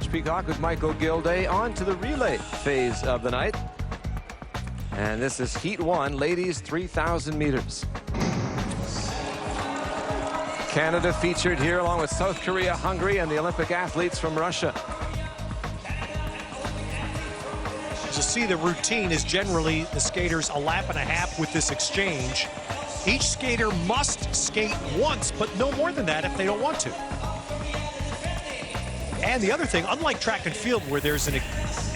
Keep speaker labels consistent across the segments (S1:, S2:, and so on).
S1: George Peacock with Michael Gilday on to the relay phase of the night. And this is Heat 1, ladies 3,000 meters. Canada featured here along with South Korea, Hungary, and the Olympic athletes from Russia.
S2: As you see, the routine is generally the skaters a lap and a half with this exchange. Each skater must skate once, but no more than that if they don't want to. And the other thing, unlike track and field where there's an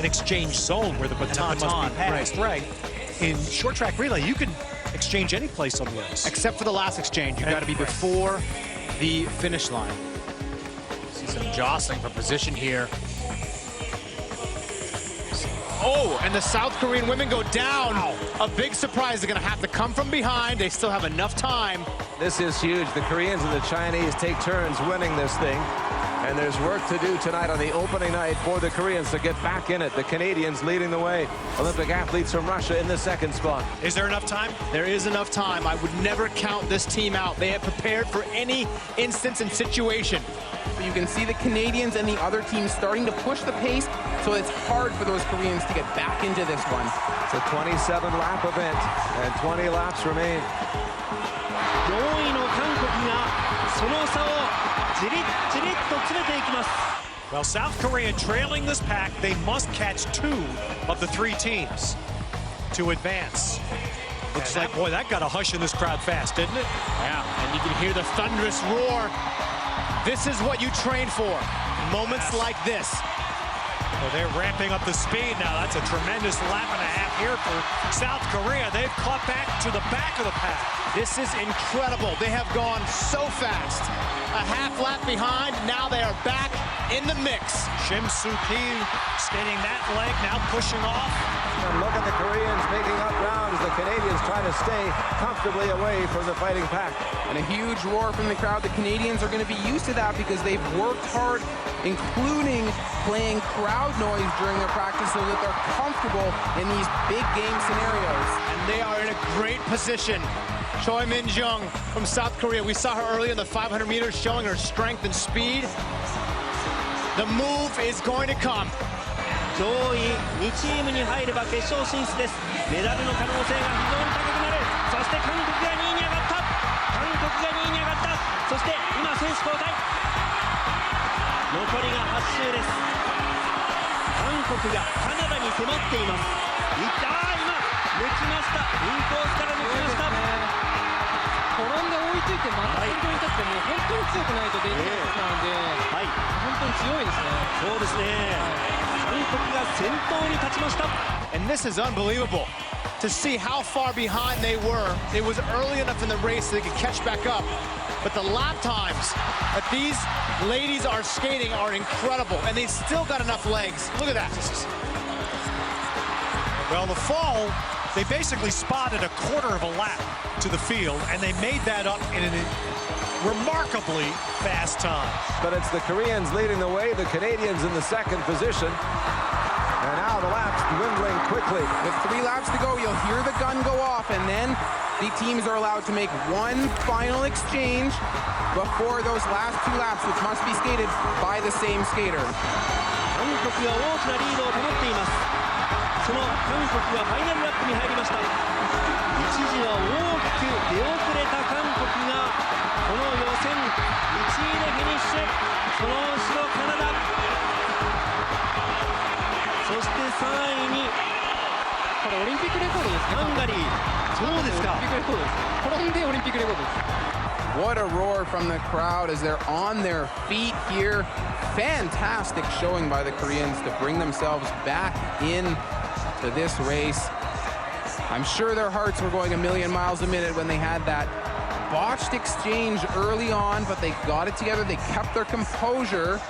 S2: exchange zone where the baton must be passed, right? In short track relay, you can exchange any place on the ice.
S3: Except for the last exchange. You've got to be before the finish line. See some jostling for position here. Oh, and the South Korean women go down. Wow. A big surprise. They're going to have to come from behind. They still have enough time.
S1: This is huge. The Koreans and the Chinese take turns winning this thing. And there's work to do tonight on the opening night for the Koreans to get back in it. The Canadians leading the way. Olympic athletes from Russia in the second spot.
S2: Is there enough time?
S3: There is enough time. I would never count this team out. They have prepared for any instance and situation.
S4: You can see the Canadians and the other teams starting to push the pace, so it's hard for those Koreans to get back into this one.
S1: It's a 27-lap event, and 20 laps remain.
S5: 4位の韓国がその差をじりじりっと詰めていきます。
S2: Well, South Korea trailing this pack, they must catch 2 of the 3 teams to advance. Looks like, boy, that got a hush in this crowd fast, didn't it?
S3: Yeah, and you can hear the thunderous roar. This is what you train for. Moments like this.
S2: Well, they're ramping up the speed now. That's a tremendous lap and a half here for South Korea. They've caught back to the back of the pack.
S3: This is incredible. They have gone so fast. A half lap behind, now they are back in the mix.
S2: Shim Soo-ki skating that leg, now pushing off.
S1: And look at the Koreans making up ground as the Canadians try to stay comfortably away from the fighting pack.
S4: And a huge roar from the crowd. The Canadians are going to be used to that because they've worked hard, including playing crowd noise during their practice so that they're comfortable in these big game scenarios.
S3: And they are in a great position. Choi Min-jung from South Korea. We saw her earlier in the 500 meters showing her strength and speed. The move is going to come.
S5: 上位2チームに入れば決勝進出です。メダルの可能性が非常に高くなる。そして韓国が2位に上がった。韓国が2位に上がった。そして今選手交代。残りが8周です。韓国がカナダに迫っています。今抜きました。インコースから抜きました。
S6: 転んで追いついてまた先頭に立ってもう本当に強くないとできないことなので、本当に強いですね。
S5: そうですね。韓国が先頭に立ちました。
S3: And this is unbelievable to see how far behind they were. It was early enough in the race so they could catch back up. But the lap times that these ladies are skating are incredible, and they've still got enough legs. Look at that.
S2: Well, the fall, they basically spotted a quarter of a lap to the field, and they made that up in a remarkably fast time.
S1: But it's the Koreans leading the way, the Canadians in the second position. And now the laps dwindling quickly.
S4: With 3 laps to go, you'll hear the gun go off, and then the teams are allowed to make one final exchange before those last 2 laps, which must be skated by the same skater.
S5: 韓国が大きなリードを保っています。その韓国がファイナルラップに入りました。一時は大きく出遅れた韓国がこの予選1位でフィニッシュ。その後ろカナダ、そして3位に
S6: これオリンピックレコードですね。
S5: ハンガリー。そうですか。
S6: オリンピックレコードです。転んでオリンピックレコードです。
S4: What a roar from the crowd as they're on their feet here. Fantastic showing by the Koreans to bring themselves back in to this race. I'm sure their hearts were going a million miles a minute when they had that botched exchange early on, but they got it together. They kept their composure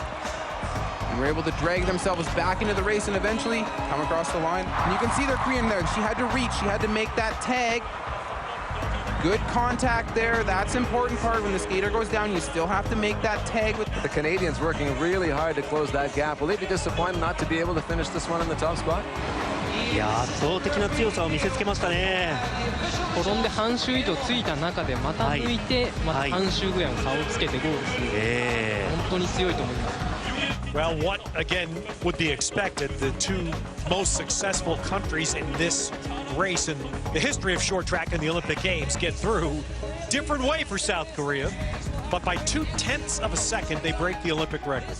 S4: and were able to drag themselves back into the race and eventually come across the line. And you can see their Korean there. She had to reach. She had to make that tag. Good contact there. That's important part. When the skater goes down, you still have to make that tag. With
S1: The Canadians working really hard to close that gap. Will they be disappointed not to be able to finish this one in the top spot?
S5: いや圧倒的な強さを見せつけましたね。
S6: 転んで半周以上ついた中でまた抜いて、また半周ぐらいの差をつけてゴールする、本当に強いと思います。
S2: Well, what, again, would be expected? The two most successful countries in this race in the history of short track and the Olympic Games get through. Different way for South Korea, but by 0.2 of a second, they break the Olympic record.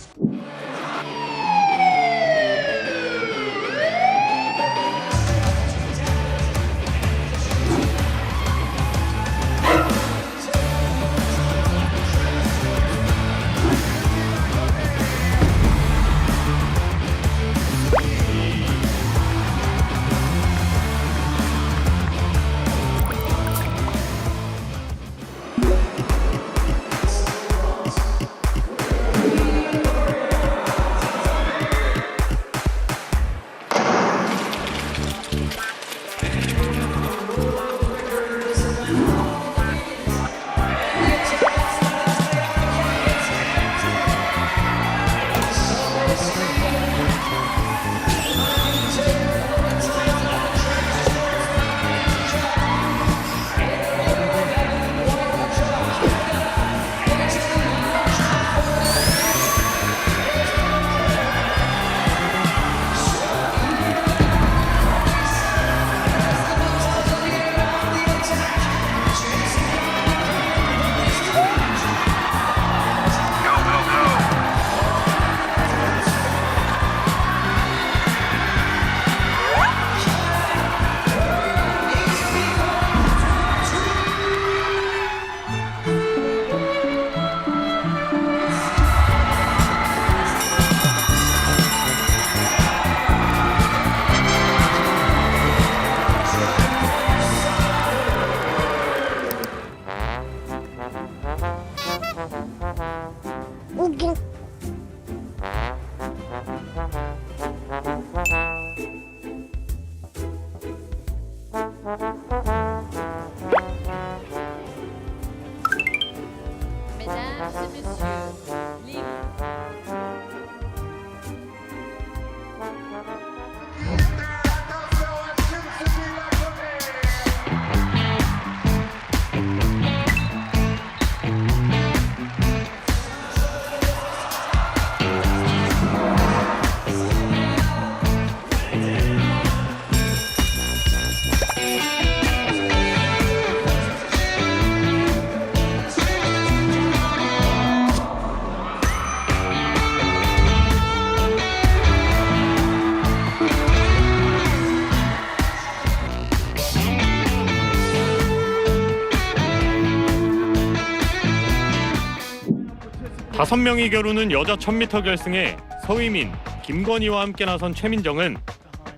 S7: 다섯 명이 겨루는 여자 1000m 결승에 서희민, 김건희와 함께 나선 최민정은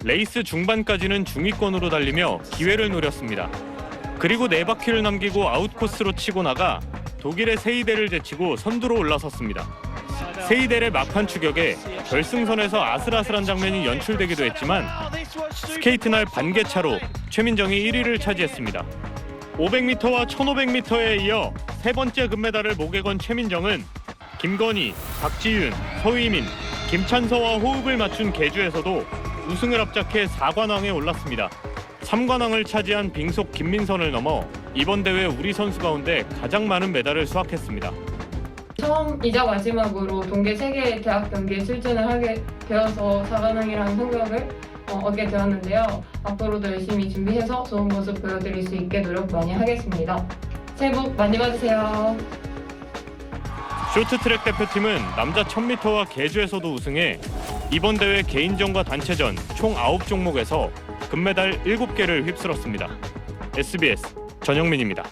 S7: 레이스 중반까지는 중위권으로 달리며 기회를 노렸습니다. 그리고 4바퀴를 남기고 아웃코스로 치고 나가 독일의 세이델을 제치고 선두로 올라섰습니다. 세이델의 막판 추격에 결승선에서 아슬아슬한 장면이 연출되기도 했지만 스케이트 날 반개차로 최민정이 1위를 차지했습니다. 500m와 1500m에 이어 세 번째 금메달을 목에 건 최민정은 김건희, 박지윤, 서희민, 김찬서와 호흡을 맞춘 계주에서도 우승을 합작해 4관왕에 올랐습니다. 3관왕을 차지한 빙속 김민선을 넘어 이번 대회 우리 선수 가운데 가장 많은 메달을 수확했습니다.
S6: 처음이자 마지막으로 동계 세계 대학 경기에 출전을 하게 되어서 4관왕이라는 성적을 얻게 되었는데요. 앞으로도 열심히 준비해서 좋은 모습 보여드릴 수 있게 노력 많이 하겠습니다. 새해 복 많이 받으세요.
S7: 쇼트트랙 대표팀은 남자 1000m와 계주에서도 우승해 이번 대회 개인전과 단체전 총 9종목에서 금메달 7개를 휩쓸었습니다. SBS 전영민입니다.